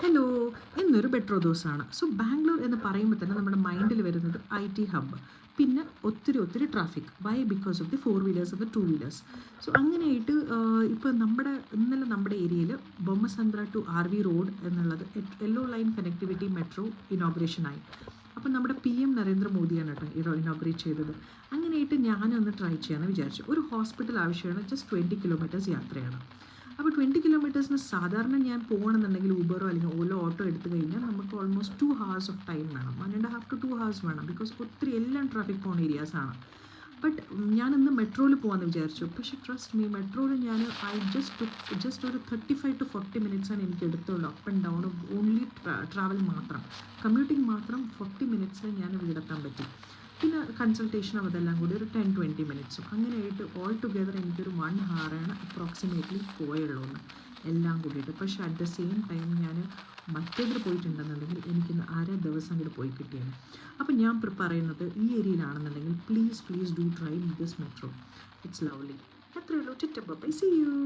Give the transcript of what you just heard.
Hello, ഇന്നൊരു metro ദിവസമാണ്. So Bangalore എന്ന് പറയുമ്പോൾ തന്നെ നമ്മുടെ മൈൻഡിൽ വരുന്നത് IT ഹബ്ബ്. പിന്നെ ഒത്തിരി traffic. Why? Because of the four wheelers and the two wheelers. So അങ്ങനെയായിട്ട് ഇപ്പോൾ ഇന്നലെ നമ്മുടെ ഏരിയയിൽ ബൊമ്മസന്ദ്ര ടു RV റോഡ് എന്നുള്ളത് യെല്ലോ ലൈൻ കണക്ടിവിറ്റി മെട്രോ ഇനോഗ്രേഷനായി. അപ്പം നമ്മുടെ PM നരേന്ദ്രമോദിയാണ് കേട്ടോ ഇനോഗ്രേറ്റ് ചെയ്തത്. അങ്ങനെയായിട്ട് ഞാനൊന്ന് ട്രൈ ചെയ്യാമെന്ന് വിചാരിച്ചു. ഒരു ഹോസ്പിറ്റൽ ആവശ്യമാണ്, ജസ്റ്റ് 20 കിലോമീറ്റേഴ്സ് യാത്രയാണ്. അപ്പോൾ 20 കിലോമീറ്റേഴ്സിന് സാധാരണ ഞാൻ പോകണമെന്നുണ്ടെങ്കിൽ ഊബറോ അല്ലെങ്കിൽ ഓലോ ഓട്ടോ എടുത്തു കഴിഞ്ഞാൽ നമുക്ക് ഓൾമോസ്റ്റ് 2 ഹവേഴ്സ് ഓഫ് ടൈം വേണം, 1.5 to 2 ഹവേഴ്സ് വേണം. ബിക്കോസ് ഒത്തിരി എല്ലാം ട്രാഫിക് പോകുന്ന ഏരിയാസാണ്. ബട്ട് ഞാനിന്ന് മെട്രോയിൽ പോകാമെന്ന് വിചാരിച്ചു. പക്ഷേ ട്രസ്റ്റ് മീ, മെട്രോയിൽ ഞാൻ ജസ്റ്റ് ഒരു 35 to 40 മിനിറ്റ്സാണ് എനിക്ക് എടുത്തുള്ളൂ. Up and down only travel മാത്രം, കമ്മ്യൂട്ടിങ് മാത്രം 40 മിനിറ്റ്സിൽ ഞാൻ വീടെത്താൻ പറ്റി. പിന്നെ കൺസൾട്ടേഷനും അതെല്ലാം കൂടി ഒരു 10-20 മിനിറ്റ്സും അങ്ങനെയായിട്ട് ഓൾ ടുഗെദർ എനിക്കൊരു 1 ഹവറാണ് അപ്രോക്സിമേറ്റ്ലി പോയുള്ളൂ എന്ന് എല്ലാം കൂടിയിട്ട്. പക്ഷേ അറ്റ് ദ സെയിം ടൈം ഞാൻ മറ്റേതിൽ പോയിട്ടുണ്ടെന്നുണ്ടെങ്കിൽ എനിക്കിന്ന് ദിവസം കൂടി പോയി കിട്ടിയാണ്. അപ്പം ഞാൻ പറയുന്നത് ഈ ഏരിയയിലാണെന്നുണ്ടെങ്കിൽ please do try this metro. It's lovely. അത്രയേ ഉള്ളൂ. ടിറ്റ ബൈ, സീ യു.